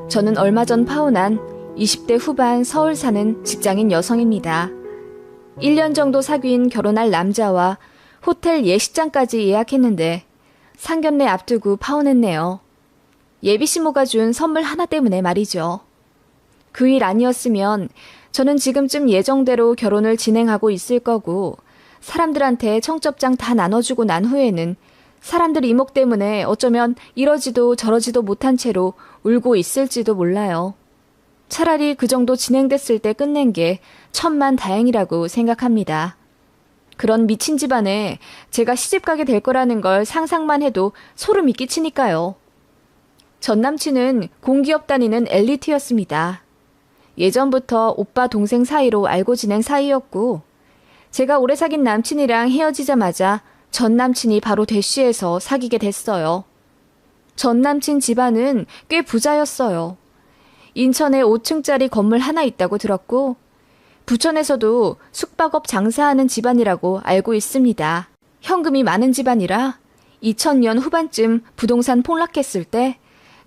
저는 얼마 전 파혼한 20대 후반 서울 사는 직장인 여성입니다. 1년 정도 사귄 결혼할 남자와 호텔 예식장까지 예약했는데 상견례 앞두고 파혼했네요. 예비 시모가 준 선물 하나 때문에 말이죠. 그 일 아니었으면 저는 지금쯤 예정대로 결혼을 진행하고 있을 거고 사람들한테 청첩장 다 나눠주고 난 후에는 사람들 이목 때문에 어쩌면 이러지도 저러지도 못한 채로 울고 있을지도 몰라요. 차라리 그 정도 진행됐을 때 끝낸 게 천만다행이라고 생각합니다. 그런 미친 집안에 제가 시집가게 될 거라는 걸 상상만 해도 소름이 끼치니까요. 전 남친은 공기업 다니는 엘리트였습니다. 예전부터 오빠 동생 사이로 알고 지낸 사이였고 제가 오래 사귄 남친이랑 헤어지자마자 전 남친이 바로 대쉬해서 사귀게 됐어요. 전 남친 집안은 꽤 부자였어요. 인천에 5층짜리 건물 하나 있다고 들었고 부천에서도 숙박업 장사하는 집안이라고 알고 있습니다. 현금이 많은 집안이라 2000년 후반쯤 부동산 폭락했을 때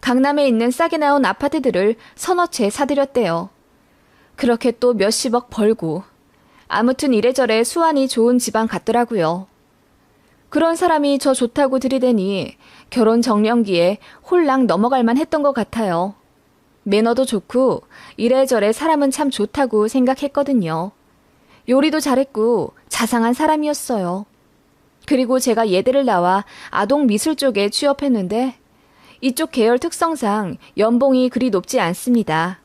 강남에 있는 싸게 나온 아파트들을 서너 채 사들였대요. 그렇게 또 몇십억 벌고 아무튼 이래저래 수완이 좋은 집안 같더라고요. 그런 사람이 저 좋다고 들이대니 결혼 정년기에 홀랑 넘어갈만 했던 것 같아요. 매너도 좋고 이래저래 사람은 참 좋다고 생각했거든요. 요리도 잘했고 자상한 사람이었어요. 그리고 제가 예대를 나와 아동미술 쪽에 취업했는데 이쪽 계열 특성상 연봉이 그리 높지 않습니다.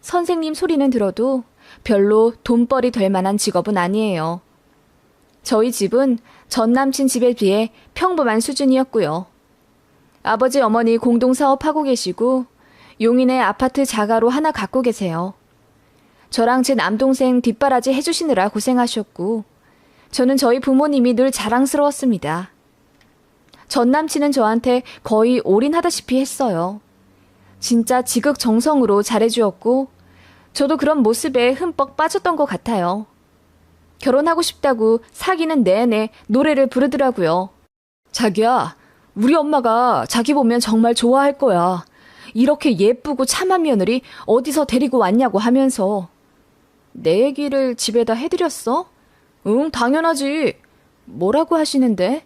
선생님 소리는 들어도 별로 돈벌이 될 만한 직업은 아니에요. 저희 집은 전 남친 집에 비해 평범한 수준이었고요. 아버지 어머니 공동사업하고 계시고 용인에 아파트 자가로 하나 갖고 계세요. 저랑 제 남동생 뒷바라지 해주시느라 고생하셨고 저는 저희 부모님이 늘 자랑스러웠습니다. 전 남친은 저한테 거의 올인하다시피 했어요. 진짜 지극정성으로 잘해주었고 저도 그런 모습에 흠뻑 빠졌던 것 같아요. 결혼하고 싶다고 사귀는 내내 노래를 부르더라고요. 자기야, 우리 엄마가 자기 보면 정말 좋아할 거야. 이렇게 예쁘고 참한 며느리 어디서 데리고 왔냐고 하면서. 내 얘기를 집에다 해드렸어? 응, 당연하지. 뭐라고 하시는데?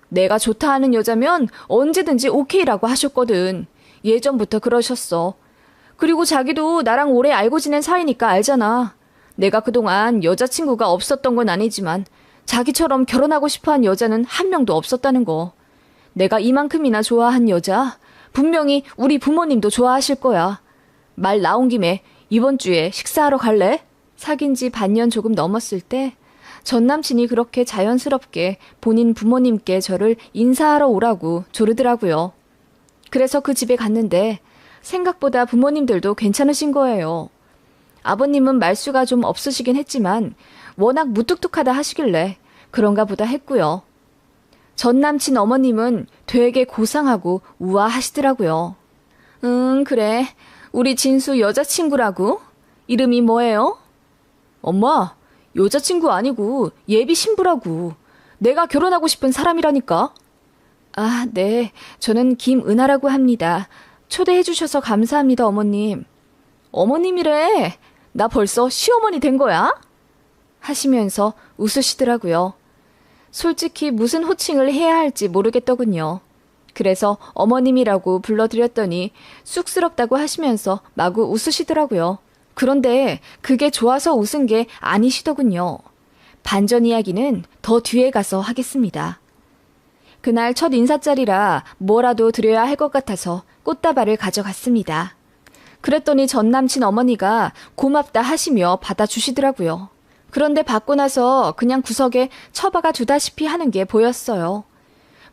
내가 좋다 하는 여자면 언제든지 오케이라고 하셨거든. 예전부터 그러셨어. 그리고 자기도 나랑 오래 알고 지낸 사이니까 알잖아. 내가 그동안 여자친구가 없었던 건 아니지만 자기처럼 결혼하고 싶어한 여자는 한 명도 없었다는 거. 내가 이만큼이나 좋아한 여자 분명히 우리 부모님도 좋아하실 거야. 말 나온 김에 이번 주에 식사하러 갈래? 사귄 지 반년 조금 넘었을 때 전 남친이 그렇게 자연스럽게 본인 부모님께 저를 인사하러 오라고 조르더라고요. 그래서 그 집에 갔는데 생각보다 부모님들도 괜찮으신 거예요. 아버님은 말수가 좀 없으시긴 했지만 워낙 무뚝뚝하다 하시길래 그런가 보다 했고요. 전 남친 어머님은 되게 고상하고 우아하시더라고요. 그래. 우리 진수 여자친구라고? 이름이 뭐예요? 엄마, 여자친구 아니고 예비 신부라고. 내가 결혼하고 싶은 사람이라니까. 아, 네. 저는 김은하라고 합니다. 초대해 주셔서 감사합니다, 어머님. 어머님이래. 나 벌써 시어머니 된 거야? 하시면서 웃으시더라고요. 솔직히 무슨 호칭을 해야 할지 모르겠더군요. 그래서 어머님이라고 불러드렸더니 쑥스럽다고 하시면서 마구 웃으시더라고요. 그런데 그게 좋아서 웃은 게 아니시더군요. 반전 이야기는 더 뒤에 가서 하겠습니다. 그날 첫 인사자리라 뭐라도 드려야 할 것 같아서 꽃다발을 가져갔습니다. 그랬더니 전 남친 어머니가 고맙다 하시며 받아주시더라고요. 그런데 받고 나서 그냥 구석에 처박아 두다시피 하는 게 보였어요.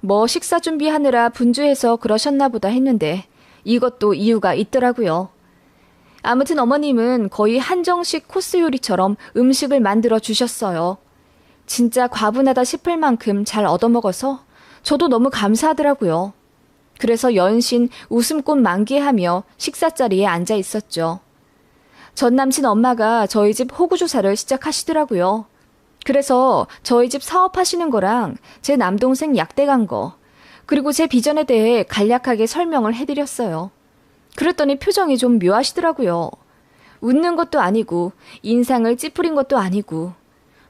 뭐 식사 준비하느라 분주해서 그러셨나 보다 했는데 이것도 이유가 있더라고요. 아무튼 어머님은 거의 한정식 코스 요리처럼 음식을 만들어 주셨어요. 진짜 과분하다 싶을 만큼 잘 얻어먹어서 저도 너무 감사하더라고요. 그래서 연신 웃음꽃 만개하며 식사 자리에 앉아 있었죠. 전 남친 엄마가 저희 집 호구조사를 시작하시더라고요. 그래서 저희 집 사업하시는 거랑 제 남동생 약대 간 거, 그리고 제 비전에 대해 간략하게 설명을 해드렸어요. 그랬더니 표정이 좀 묘하시더라고요. 웃는 것도 아니고 인상을 찌푸린 것도 아니고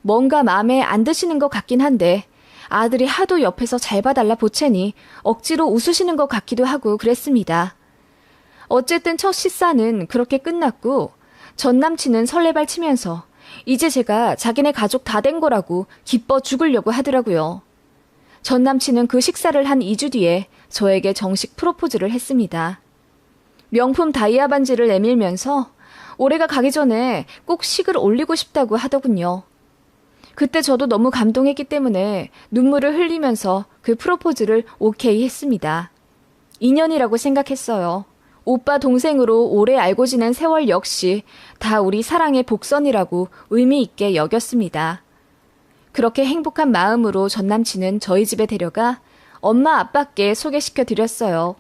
뭔가 마음에 안 드시는 것 같긴 한데 아들이 하도 옆에서 잘 봐달라 보채니 억지로 웃으시는 것 같기도 하고 그랬습니다. 어쨌든 첫 식사는 그렇게 끝났고 전 남친은 설레발 치면서 이제 제가 자기네 가족 다 된 거라고 기뻐 죽으려고 하더라고요. 전 남친은 그 식사를 한 2주 뒤에 저에게 정식 프로포즈를 했습니다. 명품 다이아 반지를 내밀면서 올해가 가기 전에 꼭 식을 올리고 싶다고 하더군요. 그때 저도 너무 감동했기 때문에 눈물을 흘리면서 그 프로포즈를 오케이 했습니다. 인연이라고 생각했어요. 오빠 동생으로 오래 알고 지낸 세월 역시 다 우리 사랑의 복선이라고 의미 있게 여겼습니다. 그렇게 행복한 마음으로 전 남친은 저희 집에 데려가 엄마 아빠께 소개시켜 드렸어요.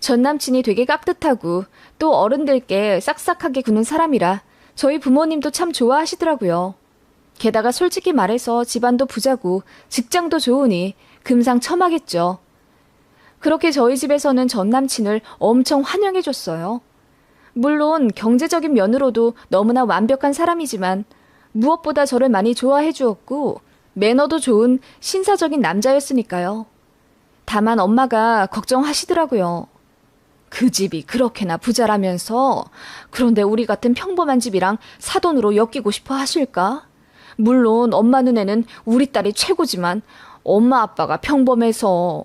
전 남친이 되게 깍듯하고 또 어른들께 싹싹하게 구는 사람이라 저희 부모님도 참 좋아하시더라고요. 게다가 솔직히 말해서 집안도 부자고 직장도 좋으니 금상첨화겠죠. 그렇게 저희 집에서는 전 남친을 엄청 환영해줬어요. 물론 경제적인 면으로도 너무나 완벽한 사람이지만 무엇보다 저를 많이 좋아해 주었고 매너도 좋은 신사적인 남자였으니까요. 다만 엄마가 걱정하시더라고요. 그 집이 그렇게나 부자라면서 그런데 우리 같은 평범한 집이랑 사돈으로 엮이고 싶어 하실까? 물론 엄마 눈에는 우리 딸이 최고지만 엄마 아빠가 평범해서.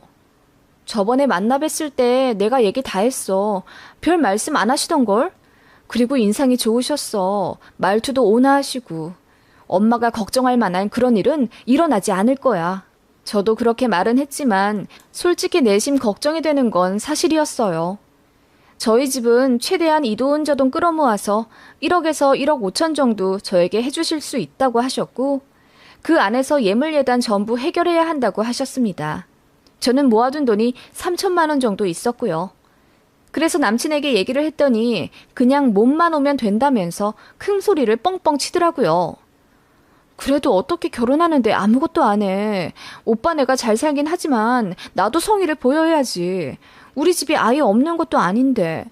저번에 만나 뵀을 때 내가 얘기 다 했어. 별 말씀 안 하시던걸? 그리고 인상이 좋으셨어. 말투도 온화하시고. 엄마가 걱정할 만한 그런 일은 일어나지 않을 거야. 저도 그렇게 말은 했지만 솔직히 내심 걱정이 되는 건 사실이었어요. 저희 집은 최대한 이돈저돈 끌어모아서 1억에서 1억 5천 정도 저에게 해주실 수 있다고 하셨고 그 안에서 예물예단 전부 해결해야 한다고 하셨습니다. 저는 모아둔 돈이 3천만 원 정도 있었고요. 그래서 남친에게 얘기를 했더니 그냥 몸만 오면 된다면서 큰 소리를 뻥뻥 치더라고요. 그래도 어떻게 결혼하는데 아무것도 안 해. 오빠 내가 잘 살긴 하지만 나도 성의를 보여야지. 우리 집이 아예 없는 것도 아닌데.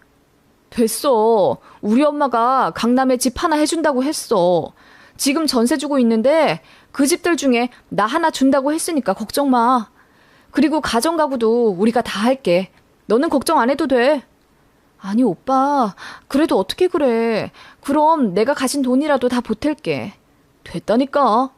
됐어. 우리 엄마가 강남에 집 하나 해준다고 했어. 지금 전세 주고 있는데 그 집들 중에 나 하나 준다고 했으니까 걱정 마. 그리고 가정가구도 우리가 다 할게. 너는 걱정 안 해도 돼. 아니 오빠, 그래도 어떻게 그래. 그럼 내가 가진 돈이라도 다 보탤게. 됐다니까.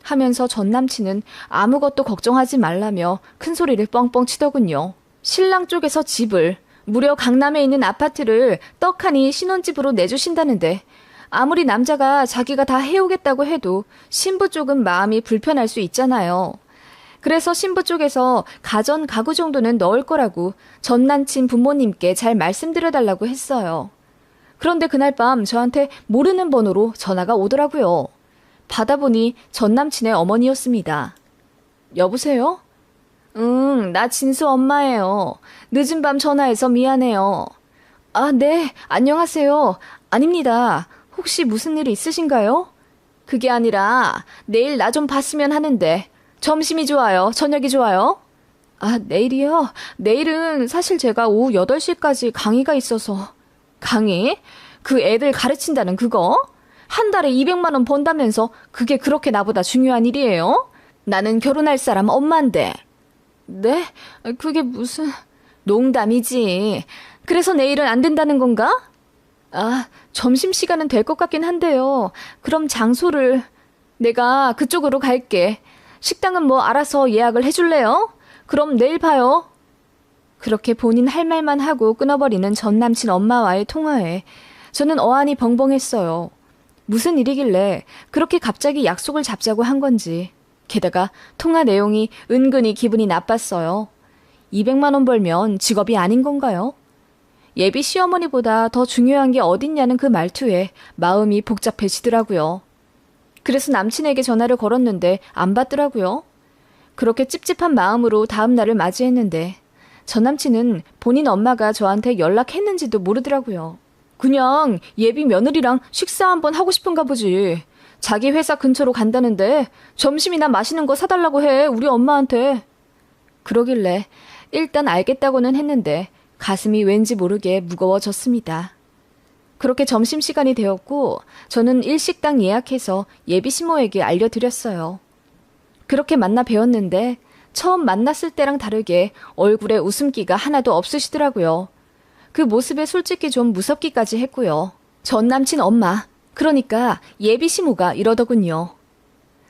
하면서 전 남친은 아무것도 걱정하지 말라며 큰 소리를 뻥뻥 치더군요. 신랑 쪽에서 집을, 무려 강남에 있는 아파트를 떡하니 신혼집으로 내주신다는데 아무리 남자가 자기가 다 해오겠다고 해도 신부 쪽은 마음이 불편할 수 있잖아요. 그래서 신부 쪽에서 가전 가구 정도는 넣을 거라고 전 남친 부모님께 잘 말씀드려달라고 했어요. 그런데 그날 밤 저한테 모르는 번호로 전화가 오더라고요. 받아보니 전 남친의 어머니였습니다. 여보세요? 응, 나 진수 엄마예요. 늦은 밤 전화해서 미안해요. 아, 네, 안녕하세요. 아닙니다. 혹시 무슨 일 있으신가요? 그게 아니라 내일 나 좀 봤으면 하는데 점심이 좋아요? 저녁이 좋아요? 아, 내일이요? 내일은 사실 제가 오후 8시까지 강의가 있어서. 강의? 그 애들 가르친다는 그거? 한 달에 200만 원 번다면서 그게 그렇게 나보다 중요한 일이에요? 나는 결혼할 사람 엄마인데. 네? 그게 무슨... 농담이지. 그래서 내일은 안 된다는 건가? 아, 점심시간은 될 것 같긴 한데요. 그럼 장소를... 내가 그쪽으로 갈게. 식당은 뭐 알아서 예약을 해줄래요? 그럼 내일 봐요. 그렇게 본인 할 말만 하고 끊어버리는 전 남친 엄마와의 통화에 저는 어안이 벙벙했어요. 무슨 일이길래 그렇게 갑자기 약속을 잡자고 한 건지. 게다가 통화 내용이 은근히 기분이 나빴어요. 200만 원 벌면 직업이 아닌 건가요? 예비 시어머니보다 더 중요한 게 어딨냐는 그 말투에 마음이 복잡해지더라고요. 그래서 남친에게 전화를 걸었는데 안 받더라고요. 그렇게 찝찝한 마음으로 다음 날을 맞이했는데 전 남친은 본인 엄마가 저한테 연락했는지도 모르더라고요. 그냥 예비 며느리랑 식사 한번 하고 싶은가 보지. 자기 회사 근처로 간다는데 점심이나 맛있는 거 사달라고 해, 우리 엄마한테. 그러길래 일단 알겠다고는 했는데 가슴이 왠지 모르게 무거워졌습니다. 그렇게 점심시간이 되었고 저는 일식당 예약해서 예비 시모에게 알려드렸어요. 그렇게 만나 뵈었는데 처음 만났을 때랑 다르게 얼굴에 웃음기가 하나도 없으시더라고요. 그 모습에 솔직히 좀 무섭기까지 했고요. 전 남친 엄마, 그러니까 예비 시모가 이러더군요.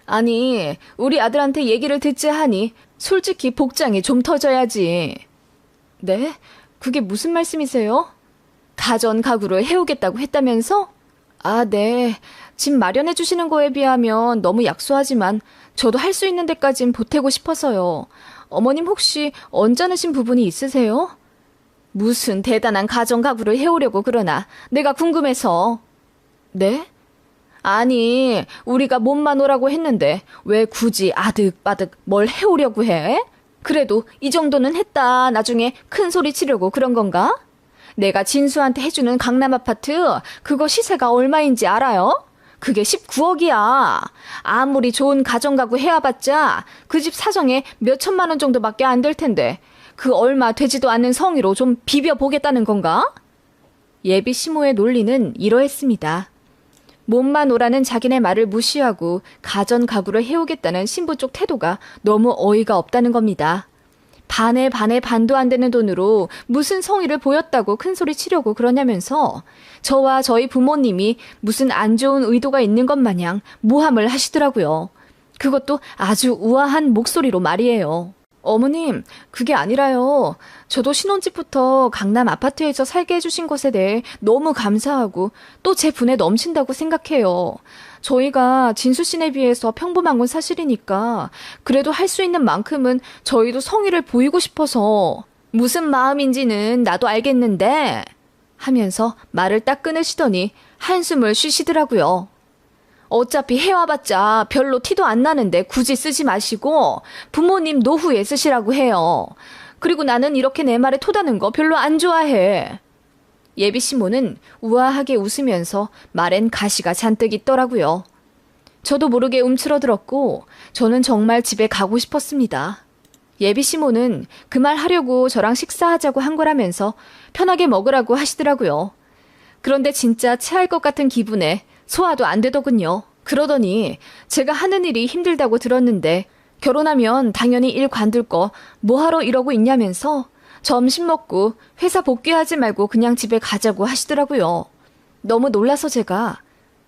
아니, 우리 아들한테 얘기를 듣자 하니 솔직히 복장이 좀 터져야지. 네? 그게 무슨 말씀이세요? 가전 가구를 해오겠다고 했다면서? 아, 네. 집 마련해 주시는 거에 비하면 너무 약소하지만 저도 할 수 있는 데까진 보태고 싶어서요. 어머님 혹시 언짢으신 부분이 있으세요? 무슨 대단한 가전 가구를 해오려고 그러나 내가 궁금해서. 네? 아니, 우리가 몸만 오라고 했는데 왜 굳이 아득바득 뭘 해오려고 해? 그래도 이 정도는 했다. 나중에 큰 소리 치려고 그런 건가? 내가 진수한테 해주는 강남 아파트 그거 시세가 얼마인지 알아요? 그게 19억이야. 아무리 좋은 가정가구 해와봤자 그 집 사정에 몇 천만 원 정도밖에 안 될 텐데 그 얼마 되지도 않는 성의로 좀 비벼보겠다는 건가? 예비 시모의 논리는 이러했습니다. 몸만 오라는 자기네 말을 무시하고 가전가구를 해오겠다는 신부 쪽 태도가 너무 어이가 없다는 겁니다. 반에 반도 안 되는 돈으로 무슨 성의를 보였다고 큰소리 치려고 그러냐면서 저와 저희 부모님이 무슨 안 좋은 의도가 있는 것 마냥 모함을 하시더라고요. 그것도 아주 우아한 목소리로 말이에요. 어머님, 그게 아니라요. 저도 신혼집부터 강남 아파트에서 살게 해주신 것에 대해 너무 감사하고 또 제 분에 넘친다고 생각해요. 저희가 진수 씨네 비해서 평범한 건 사실이니까 그래도 할 수 있는 만큼은 저희도 성의를 보이고 싶어서. 무슨 마음인지는 나도 알겠는데 하면서 말을 딱 끊으시더니 한숨을 쉬시더라고요. 어차피 해와봤자 별로 티도 안 나는데 굳이 쓰지 마시고 부모님 노후에 쓰시라고 해요. 그리고 나는 이렇게 내 말에 토다는 거 별로 안 좋아해. 예비 시모는 우아하게 웃으면서 말엔 가시가 잔뜩 있더라고요. 저도 모르게 움츠러들었고 저는 정말 집에 가고 싶었습니다. 예비 시모는 그 말 하려고 저랑 식사하자고 한 거라면서 편하게 먹으라고 하시더라고요. 그런데 진짜 체할 것 같은 기분에 소화도 안 되더군요. 그러더니 제가 하는 일이 힘들다고 들었는데 결혼하면 당연히 일 관둘 거 뭐하러 이러고 있냐면서 점심 먹고 회사 복귀하지 말고 그냥 집에 가자고 하시더라고요. 너무 놀라서 제가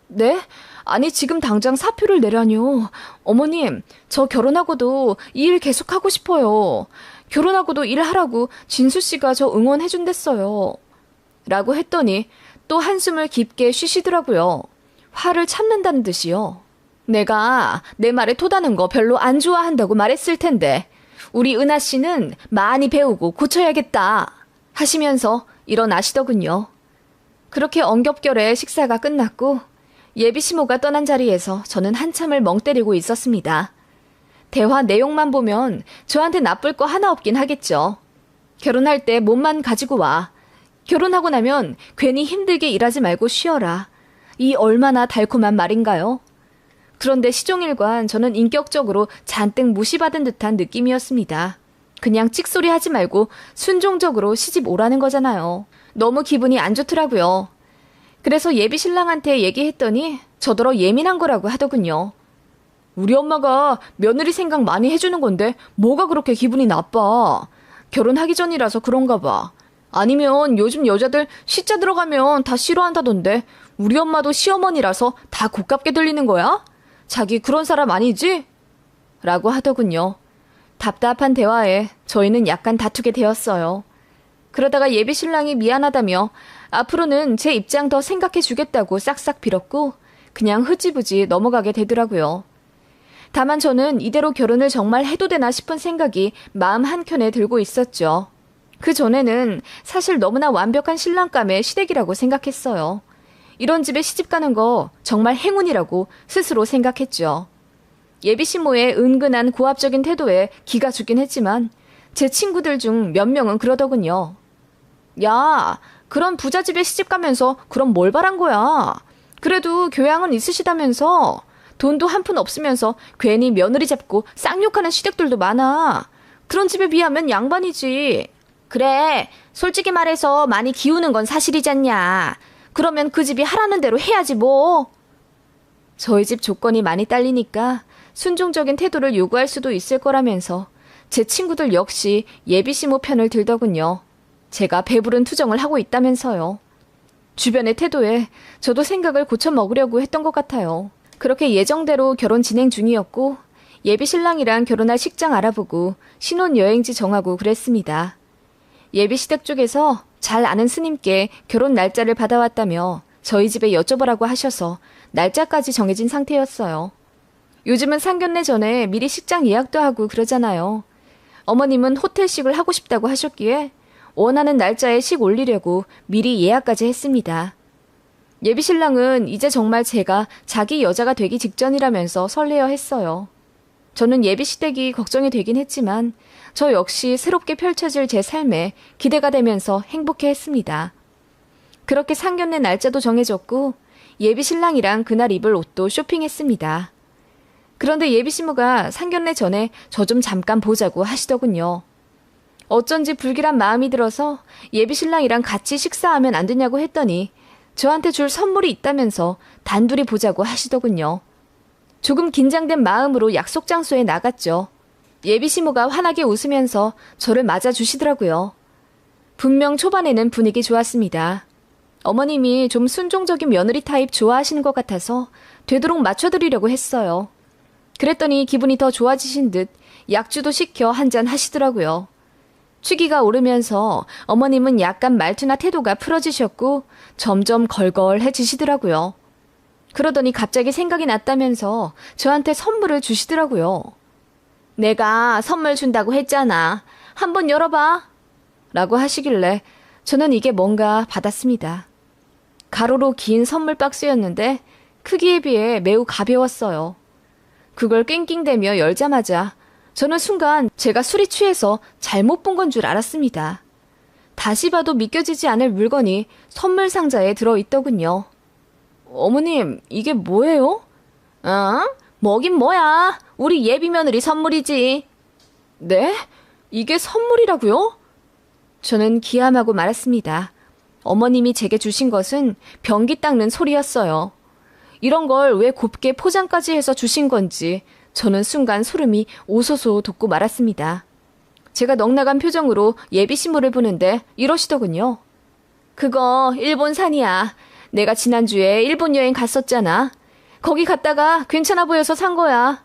네? 아니 지금 당장 사표를 내라뇨. 어머님, 저 결혼하고도 이 일 계속하고 싶어요. 결혼하고도 일하라고 진수 씨가 저 응원해준댔어요. 라고 했더니 또 한숨을 깊게 쉬시더라고요. 화를 참는다는 듯이요. 내가 내 말에 토다는 거 별로 안 좋아한다고 말했을 텐데 우리 은하 씨는 많이 배우고 고쳐야겠다 하시면서 일어나시더군요. 그렇게 엉겹결에 식사가 끝났고 예비 시모가 떠난 자리에서 저는 한참을 멍 때리고 있었습니다. 대화 내용만 보면 저한테 나쁠 거 하나 없긴 하겠죠. 결혼할 때 몸만 가지고 와. 결혼하고 나면 괜히 힘들게 일하지 말고 쉬어라. 이 얼마나 달콤한 말인가요? 그런데 시종일관 저는 인격적으로 잔뜩 무시받은 듯한 느낌이었습니다. 그냥 찍소리 하지 말고 순종적으로 시집 오라는 거잖아요. 너무 기분이 안 좋더라고요. 그래서 예비 신랑한테 얘기했더니 저더러 예민한 거라고 하더군요. 우리 엄마가 며느리 생각 많이 해주는 건데 뭐가 그렇게 기분이 나빠. 결혼하기 전이라서 그런가 봐. 아니면 요즘 여자들 시자 들어가면 다 싫어한다던데 우리 엄마도 시어머니라서 다 고깝게 들리는 거야? 자기 그런 사람 아니지? 라고 하더군요. 답답한 대화에 저희는 약간 다투게 되었어요. 그러다가 예비 신랑이 미안하다며 앞으로는 제 입장 더 생각해 주겠다고 싹싹 빌었고 그냥 흐지부지 넘어가게 되더라고요. 다만 저는 이대로 결혼을 정말 해도 되나 싶은 생각이 마음 한켠에 들고 있었죠. 그 전에는 사실 너무나 완벽한 신랑감의 시댁이라고 생각했어요. 이런 집에 시집가는 거 정말 행운이라고 스스로 생각했죠. 예비 시모의 은근한 고압적인 태도에 기가 죽긴 했지만 제 친구들 중 몇 명은 그러더군요. 야, 그런 부자 집에 시집가면서 그럼 뭘 바란 거야? 그래도 교양은 있으시다면서 돈도 한 푼 없으면서 괜히 며느리 잡고 쌍욕하는 시댁들도 많아. 그런 집에 비하면 양반이지. 그래, 솔직히 말해서 많이 기우는 건 사실이잖냐. 그러면 그 집이 하라는 대로 해야지 뭐. 저희 집 조건이 많이 딸리니까 순종적인 태도를 요구할 수도 있을 거라면서 제 친구들 역시 예비시모 편을 들더군요. 제가 배부른 투정을 하고 있다면서요. 주변의 태도에 저도 생각을 고쳐 먹으려고 했던 것 같아요. 그렇게 예정대로 결혼 진행 중이었고 예비신랑이랑 결혼할 식장 알아보고 신혼여행지 정하고 그랬습니다. 예비시댁 쪽에서 잘 아는 스님께 결혼 날짜를 받아왔다며 저희 집에 여쭤보라고 하셔서 날짜까지 정해진 상태였어요. 요즘은 상견례 전에 미리 식장 예약도 하고 그러잖아요. 어머님은 호텔식을 하고 싶다고 하셨기에 원하는 날짜에 식 올리려고 미리 예약까지 했습니다. 예비신랑은 이제 정말 제가 자기 여자가 되기 직전이라면서 설레어 했어요. 저는 예비시댁이 걱정이 되긴 했지만 저 역시 새롭게 펼쳐질 제 삶에 기대가 되면서 행복해했습니다. 그렇게 상견례 날짜도 정해졌고 예비신랑이랑 그날 입을 옷도 쇼핑했습니다. 그런데 예비시모가 상견례 전에 저 좀 잠깐 보자고 하시더군요. 어쩐지 불길한 마음이 들어서 예비신랑이랑 같이 식사하면 안 되냐고 했더니 저한테 줄 선물이 있다면서 단둘이 보자고 하시더군요. 조금 긴장된 마음으로 약속 장소에 나갔죠. 예비시모가 환하게 웃으면서 저를 맞아주시더라고요. 분명 초반에는 분위기 좋았습니다. 어머님이 좀 순종적인 며느리 타입 좋아하시는 것 같아서 되도록 맞춰드리려고 했어요. 그랬더니 기분이 더 좋아지신 듯 약주도 시켜 한잔 하시더라고요. 취기가 오르면서 어머님은 약간 말투나 태도가 풀어지셨고 점점 걸걸해지시더라고요. 그러더니 갑자기 생각이 났다면서 저한테 선물을 주시더라고요. 내가 선물 준다고 했잖아. 한번 열어봐. 라고 하시길래 저는 이게 뭔가 받았습니다. 가로로 긴 선물 박스였는데 크기에 비해 매우 가벼웠어요. 그걸 낑낑대며 열자마자 저는 순간 제가 술이 취해서 잘못 본 건 줄 알았습니다. 다시 봐도 믿겨지지 않을 물건이 선물 상자에 들어있더군요. 어머님, 이게 뭐예요? 뭐긴 뭐야. 우리 예비 며느리 선물이지. 네? 이게 선물이라고요? 저는 기함하고 말았습니다. 어머님이 제게 주신 것은 변기 닦는 소리였어요. 이런 걸 왜 곱게 포장까지 해서 주신 건지 저는 순간 소름이 오소소 돋고 말았습니다. 제가 넉나간 표정으로 예비신부를 보는데 이러시더군요. 그거 일본산이야. 내가 지난주에 일본 여행 갔었잖아. 거기 갔다가 괜찮아 보여서 산 거야.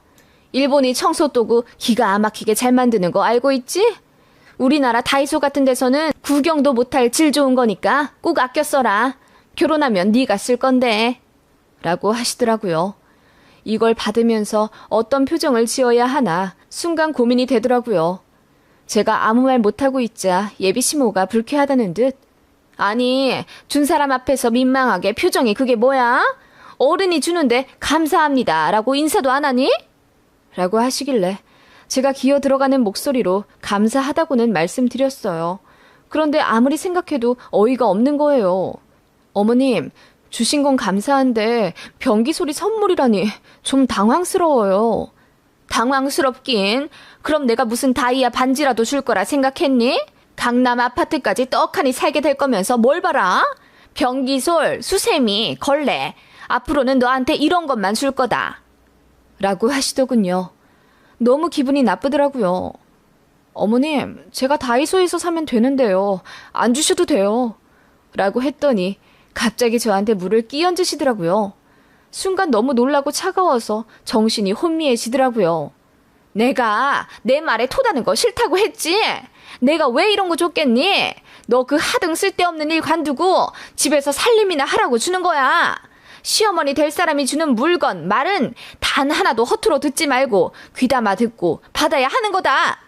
일본이 청소 도구 기가 막히게 잘 만드는 거 알고 있지? 우리나라 다이소 같은 데서는 구경도 못할 질 좋은 거니까 꼭 아껴 써라. 결혼하면 네가 쓸 건데. 라고 하시더라고요. 이걸 받으면서 어떤 표정을 지어야 하나 순간 고민이 되더라고요. 제가 아무 말 못하고 있자 예비시모가 불쾌하다는 듯 아니 준 사람 앞에서 민망하게 표정이 그게 뭐야? 어른이 주는데 감사합니다 라고 인사도 안 하니? 라고 하시길래 제가 기어 들어가는 목소리로 감사하다고는 말씀드렸어요. 그런데 아무리 생각해도 어이가 없는 거예요. 어머님, 주신 건 감사한데 변기 소리 선물이라니 좀 당황스러워요. 당황스럽긴. 그럼 내가 무슨 다이아 반지라도 줄 거라 생각했니? 강남 아파트까지 떡하니 살게 될 거면서 뭘 봐라? 변기솔, 수세미, 걸레. 앞으로는 너한테 이런 것만 줄 거다. 라고 하시더군요. 너무 기분이 나쁘더라고요. 어머님, 제가 다이소에서 사면 되는데요. 안 주셔도 돼요. 라고 했더니 갑자기 저한테 물을 끼얹으시더라고요. 순간 너무 놀라고 차가워서 정신이 혼미해지더라고요. 내가 내 말에 토다는 거 싫다고 했지? 내가 왜 이런 거 줬겠니? 너 그 하등 쓸데없는 일 관두고 집에서 살림이나 하라고 주는 거야. 시어머니 될 사람이 주는 물건, 말은 단 하나도 허투루 듣지 말고 귀담아 듣고 받아야 하는 거다.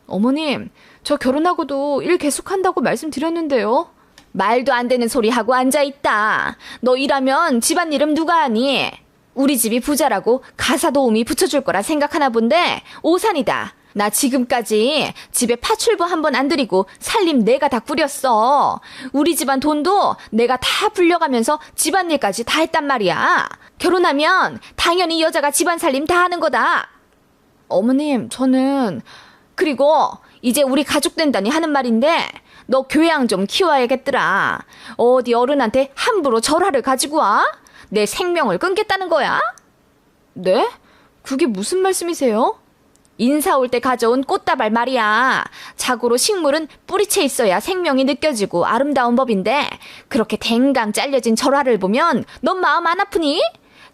어머님, 저 결혼하고도 일 계속한다고 말씀드렸는데요. 말도 안 되는 소리 하고 앉아있다. 너 일하면 집안일은 누가 하니? 우리 집이 부자라고 가사 도우미 붙여줄 거라 생각하나 본데 오산이다. 나 지금까지 집에 파출부 한 번 안 들이고 살림 내가 다 꾸렸어. 우리 집안 돈도 내가 다 불려가면서 집안일까지 다 했단 말이야. 결혼하면 당연히 여자가 집안 살림 다 하는 거다. 어머님, 저는... 그리고 이제 우리 가족 된다니 하는 말인데 너 교양 좀 키워야겠더라. 어디 어른한테 함부로 절하를 가지고 와? 내 생명을 끊겠다는 거야? 네? 그게 무슨 말씀이세요? 인사 올 때 가져온 꽃다발 말이야. 자고로 식물은 뿌리채 있어야 생명이 느껴지고 아름다운 법인데 그렇게 댕강 잘려진 절화를 보면 넌 마음 안 아프니?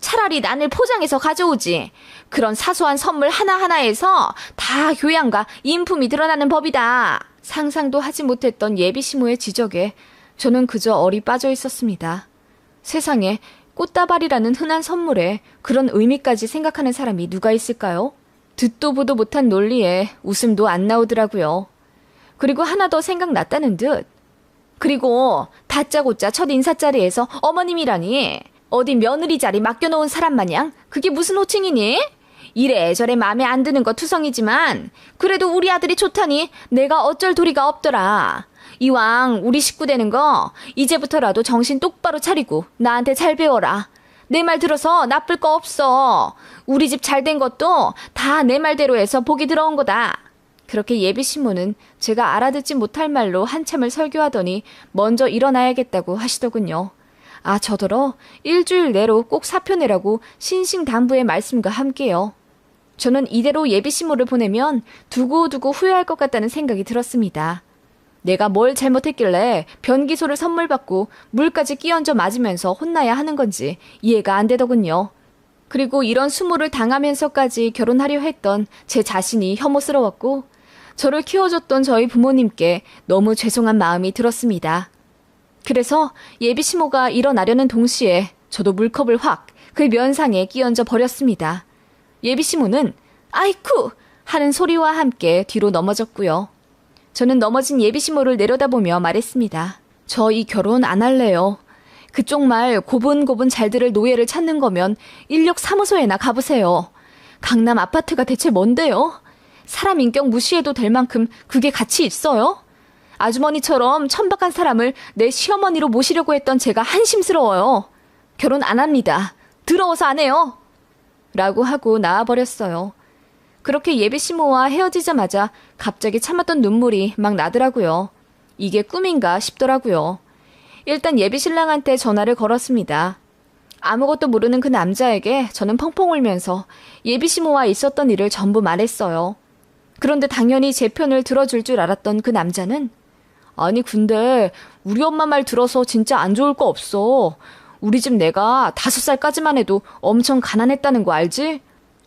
차라리 난을 포장해서 가져오지. 그런 사소한 선물 하나하나에서 다 교양과 인품이 드러나는 법이다. 상상도 하지 못했던 예비시모의 지적에 저는 그저 얼이 빠져 있었습니다. 세상에 꽃다발이라는 흔한 선물에 그런 의미까지 생각하는 사람이 누가 있을까요? 듣도 보도 못한 논리에 웃음도 안 나오더라고요. 그리고 하나 더 생각났다는 듯. 그리고 다짜고짜 첫 인사 자리에서 어머님이라니. 어디 며느리 자리 맡겨놓은 사람 마냥 그게 무슨 호칭이니? 이래저래 마음에 안 드는 거 투성이지만 그래도 우리 아들이 좋다니 내가 어쩔 도리가 없더라. 이왕 우리 식구 되는 거 이제부터라도 정신 똑바로 차리고 나한테 잘 배워라. 내 말 들어서 나쁠 거 없어. 우리 집 잘 된 것도 다 내 말대로 해서 복이 들어온 거다. 그렇게 예비신모는 제가 알아듣지 못할 말로 한참을 설교하더니 먼저 일어나야겠다고 하시더군요. 아, 저더러 일주일 내로 꼭 사표 내라고 신신당부의 말씀과 함께요. 저는 이대로 예비신모를 보내면 두고두고 후회할 것 같다는 생각이 들었습니다. 내가 뭘 잘못했길래 변기소를 선물 받고 물까지 끼얹어 맞으면서 혼나야 하는 건지 이해가 안 되더군요. 그리고 이런 수모를 당하면서까지 결혼하려 했던 제 자신이 혐오스러웠고 저를 키워줬던 저희 부모님께 너무 죄송한 마음이 들었습니다. 그래서 예비시모가 일어나려는 동시에 저도 물컵을 확 그 면상에 끼얹어 버렸습니다. 예비시모는 아이쿠 하는 소리와 함께 뒤로 넘어졌고요. 저는 넘어진 예비시모를 내려다보며 말했습니다. 저 이 결혼 안 할래요. 그쪽 말 고분고분 잘 들을 노예를 찾는 거면 인력사무소에나 가보세요. 강남 아파트가 대체 뭔데요? 사람 인격 무시해도 될 만큼 그게 가치 있어요? 아주머니처럼 천박한 사람을 내 시어머니로 모시려고 했던 제가 한심스러워요. 결혼 안 합니다. 더러워서 안 해요. 라고 하고 나와버렸어요. 그렇게 예비시모와 헤어지자마자 갑자기 참았던 눈물이 막 나더라고요. 이게 꿈인가 싶더라고요. 일단 예비신랑한테 전화를 걸었습니다. 아무것도 모르는 그 남자에게 저는 펑펑 울면서 예비시모와 있었던 일을 전부 말했어요. 그런데 당연히 제 편을 들어줄 줄 알았던 그 남자는 아니 근데 우리 엄마 말 들어서 진짜 안 좋을 거 없어. 우리 집 내가 5살까지만 해도 엄청 가난했다는 거 알지?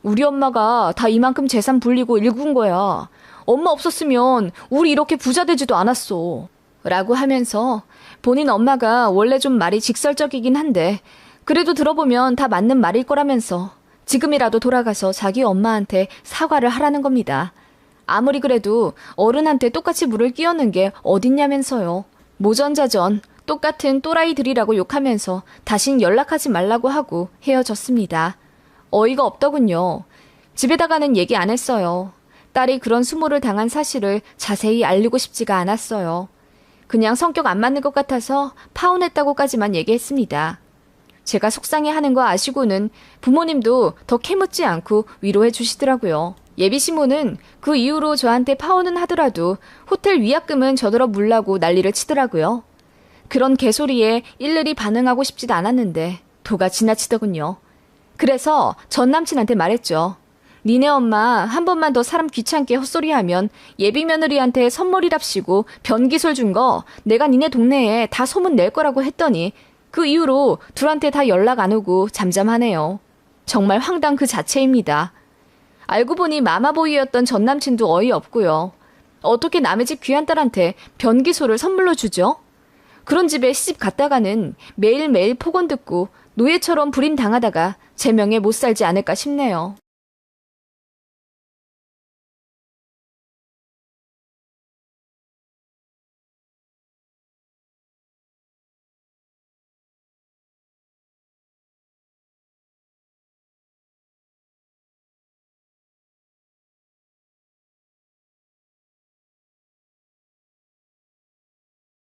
우리 엄마가 다 이만큼 재산 불리고 일군 거야. 엄마 없었으면 우리 이렇게 부자 되지도 않았어. 라고 하면서 본인 엄마가 원래 좀 말이 직설적이긴 한데 그래도 들어보면 다 맞는 말일 거라면서 지금이라도 돌아가서 자기 엄마한테 사과를 하라는 겁니다. 아무리 그래도 어른한테 똑같이 물을 끼얹는 게 어딨냐면서요. 모전자전 똑같은 또라이들이라고 욕하면서 다신 연락하지 말라고 하고 헤어졌습니다. 어이가 없더군요. 집에다가는 얘기 안 했어요. 딸이 그런 수모를 당한 사실을 자세히 알리고 싶지가 않았어요. 그냥 성격 안 맞는 것 같아서 파혼했다고까지만 얘기했습니다. 제가 속상해하는 거 아시고는 부모님도 더 캐묻지 않고 위로해 주시더라고요. 예비시모는 그 이후로 저한테 파혼은 하더라도 호텔 위약금은 저더러 물라고 난리를 치더라고요. 그런 개소리에 일일이 반응하고 싶지도 않았는데 도가 지나치더군요. 그래서 전 남친한테 말했죠. 니네 엄마 한 번만 더 사람 귀찮게 헛소리하면 예비 며느리한테 선물이랍시고 변기솔 준 거 내가 니네 동네에 다 소문 낼 거라고 했더니 그 이후로 둘한테 다 연락 안 오고 잠잠하네요. 정말 황당 그 자체입니다. 알고 보니 마마보이였던 전 남친도 어이없고요. 어떻게 남의 집 귀한 딸한테 변기소를 선물로 주죠? 그런 집에 시집 갔다가는 매일매일 폭언 듣고 노예처럼 불임당하다가 제명에 못 살지 않을까 싶네요.